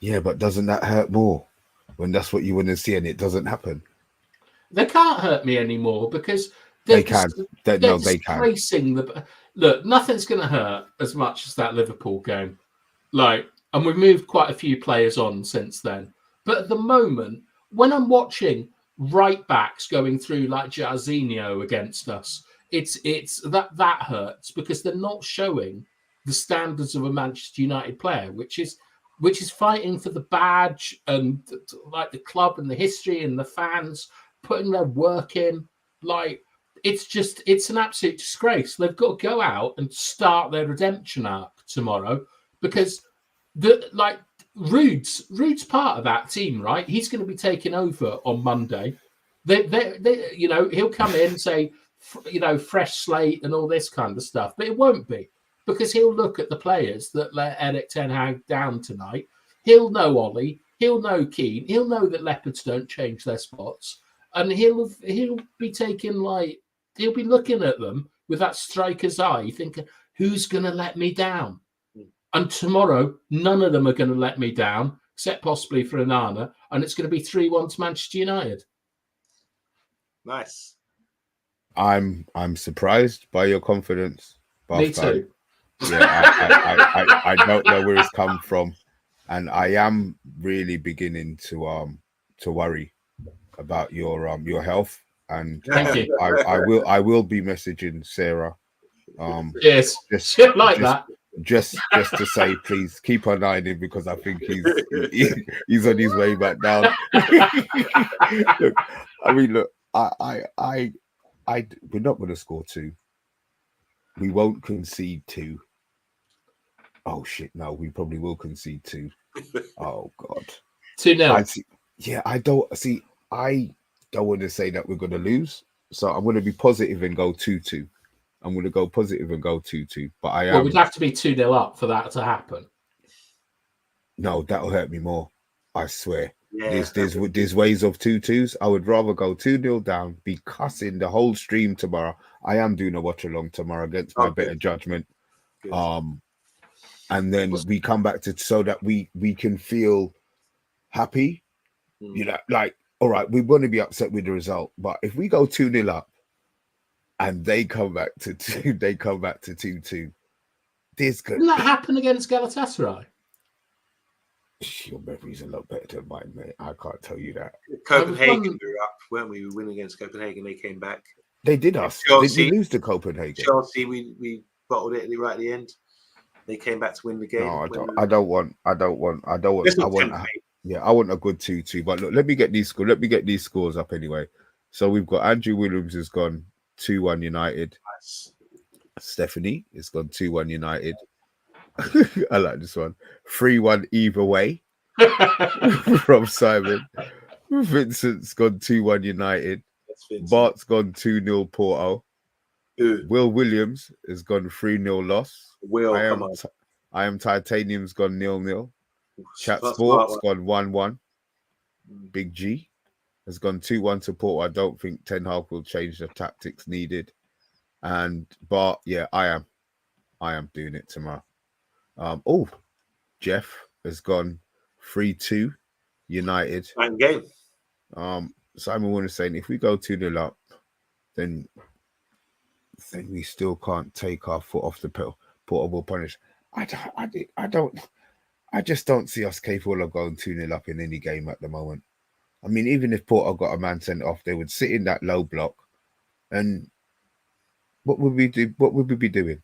Yeah, but doesn't that hurt more when that's what you want to see and it doesn't happen? They can't hurt me anymore because they can. They can. Look, nothing's going to hurt as much as that Liverpool game. And we've moved quite a few players on since then. But at the moment, when I'm watching right backs going through like Jarzinho against us, it's that hurts because they're not showing the standards of a Manchester United player, which is fighting for the badge and like the club and the history and the fans putting their work in. Like it's an absolute disgrace. They've got to go out and start their redemption arc tomorrow because Rude's part of that team, right? He's going to be taking over on Monday. He'll come in and say, fresh slate and all this kind of stuff, but it won't be because he'll look at the players that let Eric Ten Hag down tonight. He'll know Ollie. He'll know Keane. He'll know that Leopards don't change their spots, and he'll be he'll be looking at them with that striker's eye, thinking, "Who's going to let me down?" And tomorrow, none of them are going to let me down, except possibly for Onana, and it's going to be 3-1 to Manchester United. Nice. I'm surprised by your confidence. Me too. Yeah, I don't know where it's come from, and I am really beginning to worry about your health. And thank you. I will be messaging Sarah. Yes, that. Just to say, please keep an eye on him because I think he's on his way back down. Look, we're not going to score 2. We won't concede 2. Oh shit! No, we probably will concede 2. Oh god. 2-0. I don't want to say that we're going to lose So I'm going to be positive and go 2-2. I'm going to go positive and go 2-2. But I am. Well, we'd have to be 2-0 up for that to happen. No, that'll hurt me more. I swear. Yeah, There's ways of 2-2s. I would rather go 2-0 down, be cussing the whole stream tomorrow. I am doing a watch along tomorrow against my better judgment. Good. And then we come back to so that we can feel happy. You know, like, all right, we want to be upset with the result, but if we go 2-0 up and they come back to 2-2, this could. Didn't that happen against Galatasaray? Your memory's a lot better than mine, mate. I can't tell you that. Copenhagen we were up, weren't we? We were winning against Copenhagen. They came back. They did us. Chelsea, did we lose to Copenhagen? Chelsea, we bottled it right at the end. They came back to win the game. No, I don't want. I want a good 2-2. But look, let me get these scores up anyway. So we've got Andrew Williams has gone 2-1 United. Nice. Stephanie has gone 2-1 United. I like this one. 3-1 either way from Simon. Vincent's gone 2-1 United. Bart's gone 2-0 Porto. Will Williams has gone 3-0 loss. I am Titanium's gone 0-0. Chat Sports gone 1-1. Big G has gone 2-1 to Porto. I don't think Ten Hag will change the tactics needed. And Bart, yeah, I am doing it tomorrow. Jeff has gone 3-2 United. Fine game. Simon Warner saying if we go 2-0 up, then we still can't take our foot off the portable punish. I just don't see us capable of going 2-0 up in any game at the moment. I mean, even if Porto got a man sent off, they would sit in that low block, and what would we do? What would we be doing?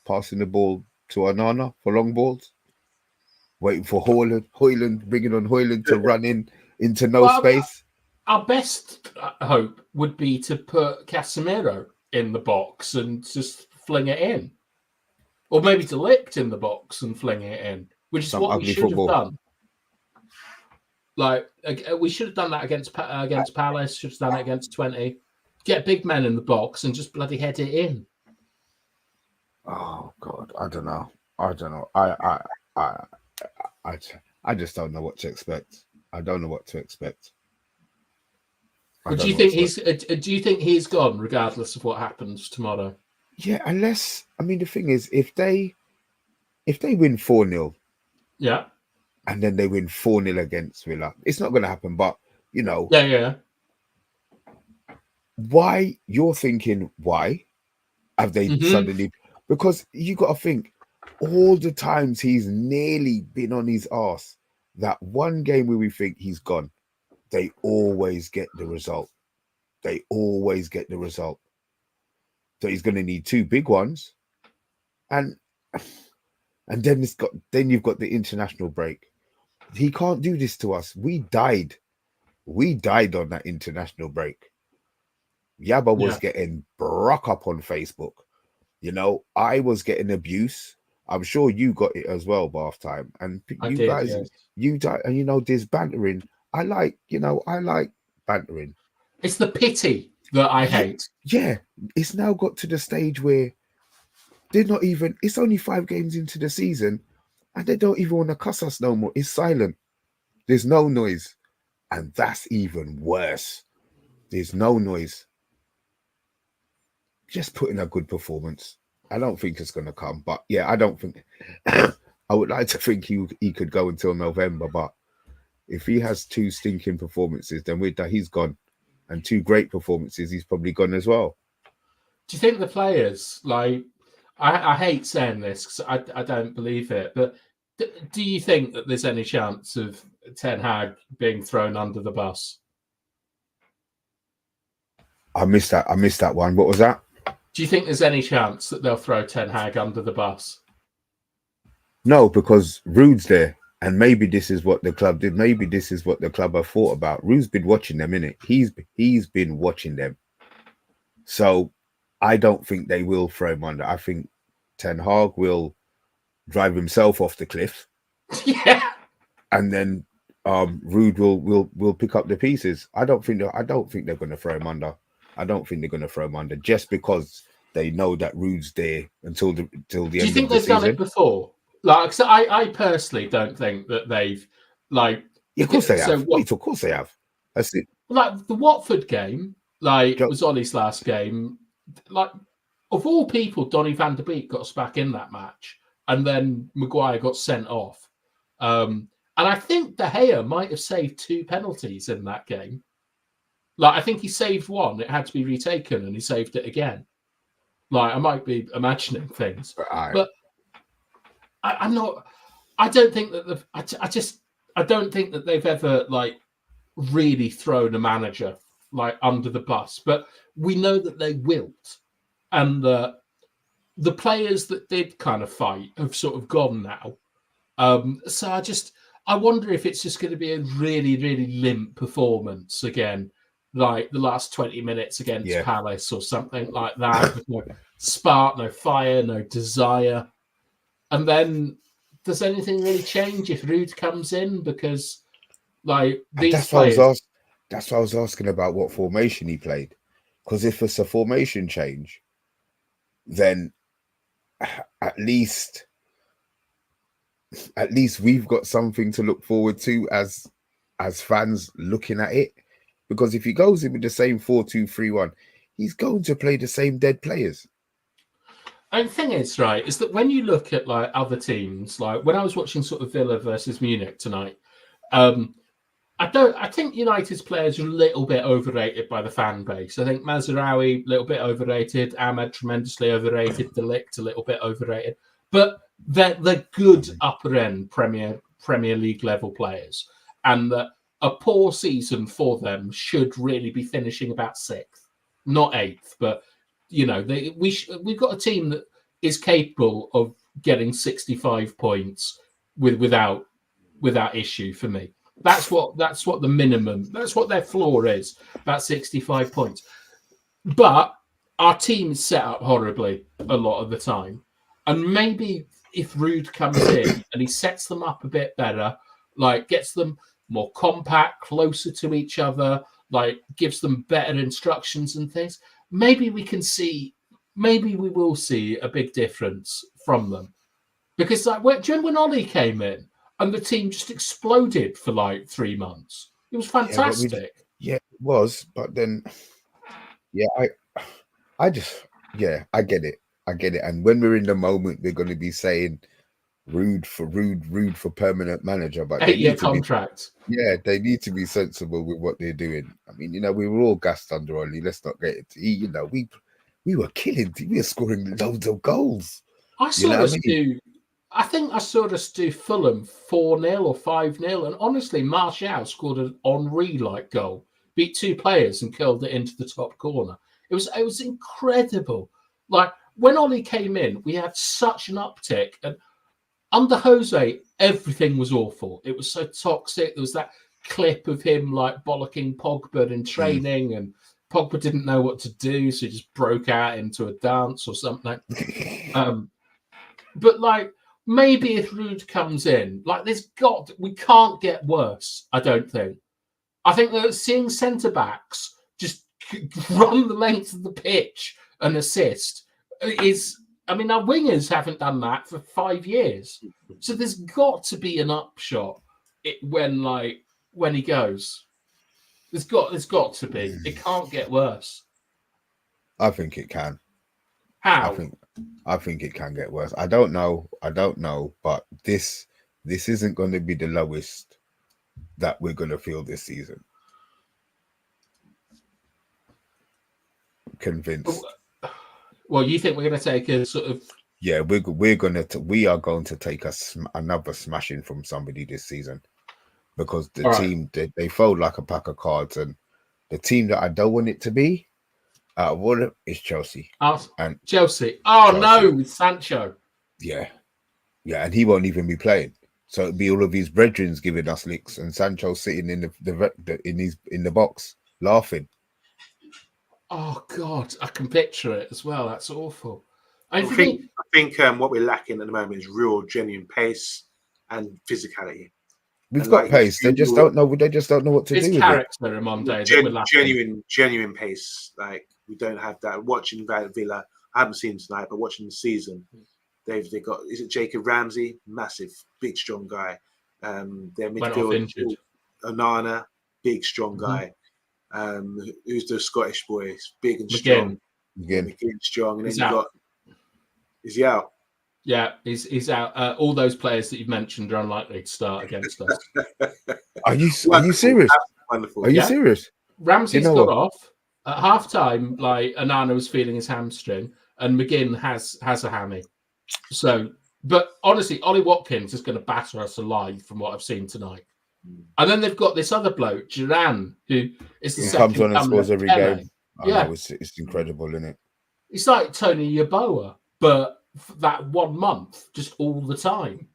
Passing the ball to Onana for long balls, waiting for Højlund, bringing on Højlund to run into space. Our best hope would be to put Casemiro in the box and just fling it in, or maybe De Ligt in the box and fling it in, which is what we should have done. Like we should have done that against Palace. Should have done it against 20. Get big men in the box and just bloody head it in. Oh God, I don't know. I just don't know what to expect. I don't know what to expect. But do you think he's gone regardless of what happens tomorrow? Yeah, unless the thing is if they win 4-0, yeah, and then they win 4-0 against Villa, it's not going to happen. But yeah. Why you're thinking? Why have they suddenly? Because you got to think all the times he's nearly been on his arse. That one game where we think he's gone, they always get the result. So he's going to need 2 big ones, and then you've got the international break. He can't do this to us. We died on that international break. Yaba was getting broke up on Facebook. I was getting abuse. I'm sure you got it as well, Bath Time. And there's bantering. I like bantering. It's the pity that I hate. Yeah, it's now got to the stage where they're not even. It's only 5 games into the season, and they don't even want to cuss us no more. It's silent. There's no noise, and that's even worse. There's no noise. Just put in a good performance. I don't think it's going to come, but yeah, I don't think. I would like to think he could go until November, but if he has 2 stinking performances, then with that he's gone, and 2 great performances, he's probably gone as well. Do you think the players I hate saying this because I don't believe it, but do you think that there's any chance of Ten Hag being thrown under the bus? I missed that one. What was that? Do you think there's any chance that they'll throw Ten Hag under the bus? No, because Rude's there, and maybe this is what the club did. Maybe this is what the club have thought about. Rude's been watching them, innit? He's been watching them. So I don't think they will throw him under. I think Ten Hag will drive himself off the cliff. Yeah. And then Rude will pick up the pieces. I don't think they're going to throw him under. I don't think they're going to throw him under just because they know that Rude's there until the Do you end think of the they've done season. it before? Like, so I personally don't think that they've like. Yeah, of course they So have. what? Wait, of course they have. That's it. Like the Watford game, like Joe, was Ollie's last game. Like of all people, Donny van der Beek got us back in that match, and then Maguire got sent off. And I think De Gea might have saved 2 penalties in that game. Like I think he saved one; it had to be retaken, and he saved it again. Like I might be imagining things, but I'm not. I don't think that I don't think that they've ever like really thrown a manager like under the bus. But we know that they wilt, and the players that did kind of fight have sort of gone now. So I wonder if it's just going to be a really really limp performance again, like the last 20 minutes against Palace or something like that, with no spark, no fire, no desire. And then does anything really change if Rude comes in? Because like these players, that's why I was asking about what formation he played. Because if it's a formation change, then at least we've got something to look forward to as fans looking at it. Because if he goes in with the same 4-2-3-1, he's going to play the same dead players. And the thing is, right, is that when you look at like other teams, like when I was watching sort of Villa versus Munich tonight, I think United's players are a little bit overrated by the fan base. I think Mazraoui a little bit overrated, Ahmed tremendously overrated, De Ligt a little bit overrated, but they're good upper end Premier League level players, and that a poor season for them should really be finishing about 6th, not 8th, but. You know, we've got a team that is capable of getting 65 points without issue for me. That's what the minimum. That's what their floor is. About 65 points. But our team is set up horribly a lot of the time, and maybe if Rude comes in and he sets them up a bit better, like gets them more compact, closer to each other, like gives them better instructions and things. Maybe we will see a big difference from them. Because like when Ollie came in and the team just exploded for like 3 months. It was fantastic. Yeah, it was. But then, I just, I get it. And when we're in the moment, we're going to be saying Rude for permanent manager. But 8-year contract. They need to be sensible with what they're doing. I mean, we were all gassed under Ollie. Let's not get it. We were killing. We were scoring loads of goals. I think I saw us do Fulham 4-0 or 5-0. And honestly, Martial scored an Henry-like goal, beat 2 players and curled it into the top corner. It was incredible. Like when Ollie came in, we had such an uptick. And under Jose, everything was awful. It was so toxic. There was that clip of him like bollocking Pogba in training, and Pogba didn't know what to do, so he just broke out into a dance or something. But like maybe if Rude comes in, like we can't get worse. I don't think. I think that seeing centre backs just run the length of the pitch and assist is. I mean, our wingers haven't done that for 5 years, so there's got to be an upshot when he goes. There's got to be. It can't get worse. I think it can. How? I think it can get worse. I don't know, but this isn't going to be the lowest that we're going to feel this season. I'm convinced. Well, you think we're going to take a sort of? Yeah, we are going to take another smashing from somebody this season, because the team they fold like a pack of cards, and the team that I don't want it to be out of order is Chelsea. And Chelsea. Chelsea. No, with Sancho. Yeah, and he won't even be playing. So it'll be all of his brethren giving us licks, and Sancho sitting in the box laughing. Oh God, I can picture it as well. That's awful. I think what we're lacking at the moment is real, genuine pace and physicality. We've And got like, pace. They just don't know. They just don't know what to It's do with it. character, Omondi, that we're lacking. genuine pace. Like we don't have that. Watching Villa, I haven't seen tonight, but watching the season, they got. Is it Jacob Ramsey? Massive, big, strong guy. Their Went off midfield, injured. Onana, big, strong guy. Who's the Scottish boy? Big and McGinn. strong. Again, McGinn strong, and then He's you out. got. Is he out? Yeah, he's out. All those players that you've mentioned are unlikely to start against us. are you serious? Wonderful. Are you serious? Ramsey's You know got what? off at half time. Like Onana was feeling his hamstring, and McGinn has a hammy. So, but honestly, Ollie Watkins is going to batter us alive from what I've seen tonight. And then they've got this other bloke, Duran, who is the He second comes on and coming scores of every Pele. game. Yeah. Know, it's incredible, isn't it? It's like Tony Yeboah, but for that 1 month, just all the time.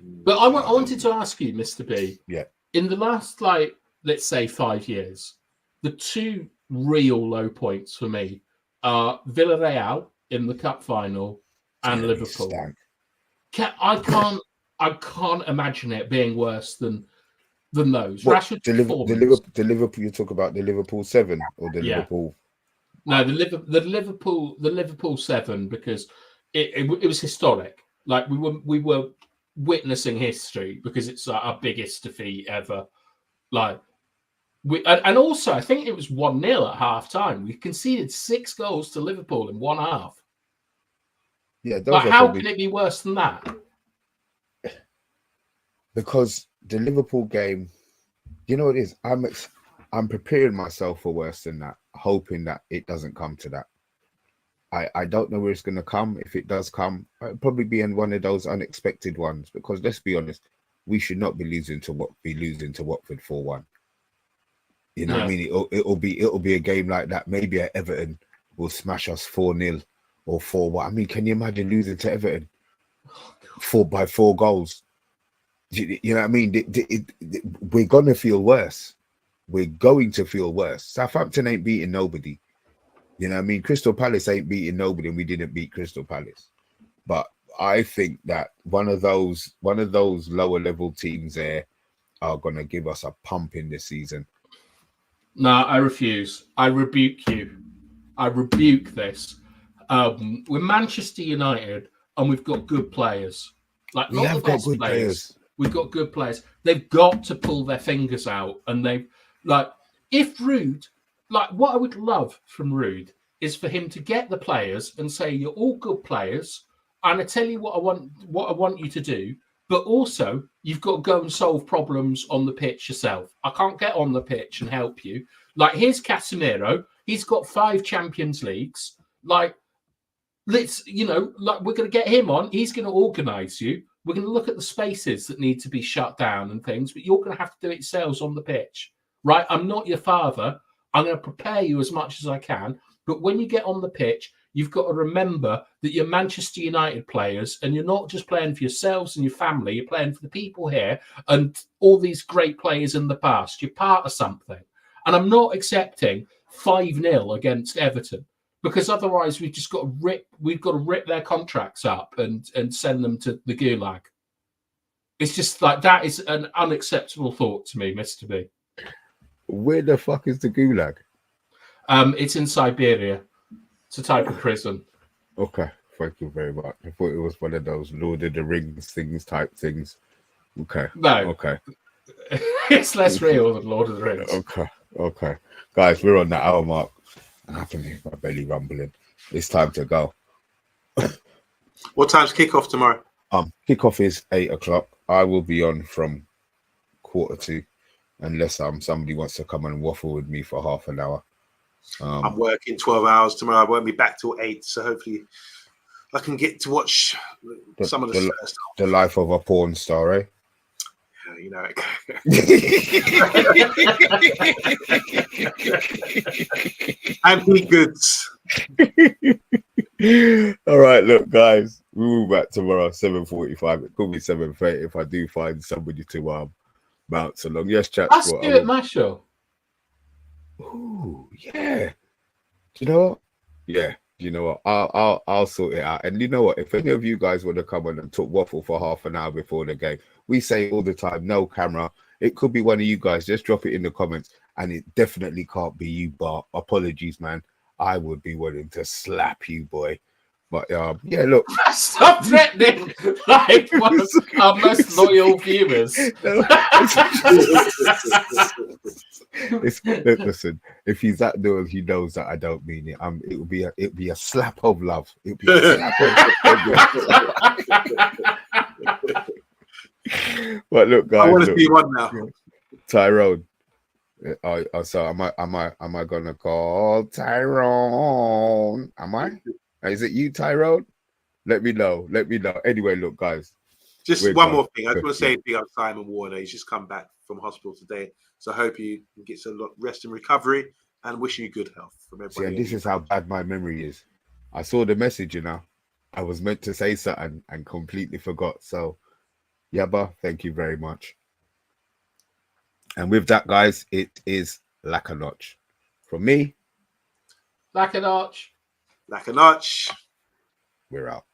But I wanted to ask you, Mr. B. Yeah. In the last, like, let's say 5 years, the two real low points for me are Villarreal in the cup final and Liverpool. I can't imagine it being worse than those. What, Rashford's the Liverpool. You talk about the Liverpool 7 or the Liverpool? No, the Liverpool 7, because it was historic. Like we were witnessing history because it's our biggest defeat ever. Like and also I think it was 1-0 at half time. We conceded 6 goals to Liverpool in one half. Yeah, like, how can it be worse than that? Because the Liverpool game, you know what it is? I'm preparing myself for worse than that, hoping that it doesn't come to that. I don't know where it's going to come. If it does come, it'll probably be in one of those unexpected ones. Because let's be honest, we should not be losing to Watford 4-1. You know what I mean? It'll be a game like that. Maybe at Everton will smash us 4-0 or 4-1. I mean, can you imagine losing to Everton 4 goals? You know what I mean? We're gonna feel worse. We're going to feel worse. Southampton ain't beating nobody. You know what I mean? Crystal Palace ain't beating nobody, and we didn't beat Crystal Palace. But I think that one of those lower level teams there are gonna give us a pump in this season. No, I refuse. I rebuke you. I rebuke this. We're Manchester United, and we've got good players. Like, We not have the got best good players. We've got good players. They've got to pull their fingers out, and if Rude, like, what I would love from Rude is for him to get the players and say, "You're all good players, and I tell you what I want you to do." But also, you've got to go and solve problems on the pitch yourself. I can't get on the pitch and help you. Like, here's Casemiro. He's got 5 Champions Leagues. Like, we're going to get him on. He's going to organise you. We're going to look at the spaces that need to be shut down and things, but you're going to have to do it yourselves on the pitch, right? I'm not your father. I'm going to prepare you as much as I can. But when you get on the pitch, you've got to remember that you're Manchester United players, and you're not just playing for yourselves and your family. You're playing for the people here and all these great players in the past. You're part of something. And I'm not accepting 5-0 against Everton, because otherwise we've got to rip their contracts up and send them to the gulag. It's just like, that is an unacceptable thought to me, Mr. B. Where the fuck is the gulag? It's in Siberia. It's a type of prison. Okay, thank you very much. I thought it was one of those Lord of the Rings type things. Okay. No. Okay. It's less real than Lord of the Rings. Okay. Guys, we're on the hour mark. I can hear my belly rumbling. It's time to go. What time's kickoff tomorrow? Kickoff is 8:00. I will be on from 1:45, unless somebody wants to come and waffle with me for half an hour. I'm working 12 hours tomorrow. I won't be back till 8, so hopefully I can get to watch some of the first. The life of a porn star, eh? You know it. And be goods. All right, look, guys, we will be back tomorrow 7:45. It could be 7:30 if I do find somebody to bounce along. Yes, chat. Let's do it, Marshall. Ooh, yeah. Do you know what? Yeah, You know what? I'll sort it out. And you know what? If any of you guys want to come on and talk waffle for half an hour before the game, we say all the time, no camera. It could be one of you guys. Just drop it in the comments. And it definitely can't be you, Bart. Apologies, man. I would be willing to slap you, boy. But yeah, look. Stop threatening like one of our most loyal viewers. Listen, if he's that loyal, he knows that I don't mean it. It'll be a slap of love. It'll be a slap of But look, guys, I want to see one now. Tyrone. So am I gonna call Tyrone? Am I? Is it you, Tyrone? Let me know. Anyway, look, guys. Just one more thing. I just want to say big up Simon Warner. He's just come back from hospital today. So I hope he gets a lot rest and recovery, and wishing you good health from everybody. See, this is how bad my memory is. I saw the message, you know. I was meant to say something and completely forgot. So Yabba, thank you very much. And with that, guys, it is like a notch. From me. Like a notch. Like a notch. We're out.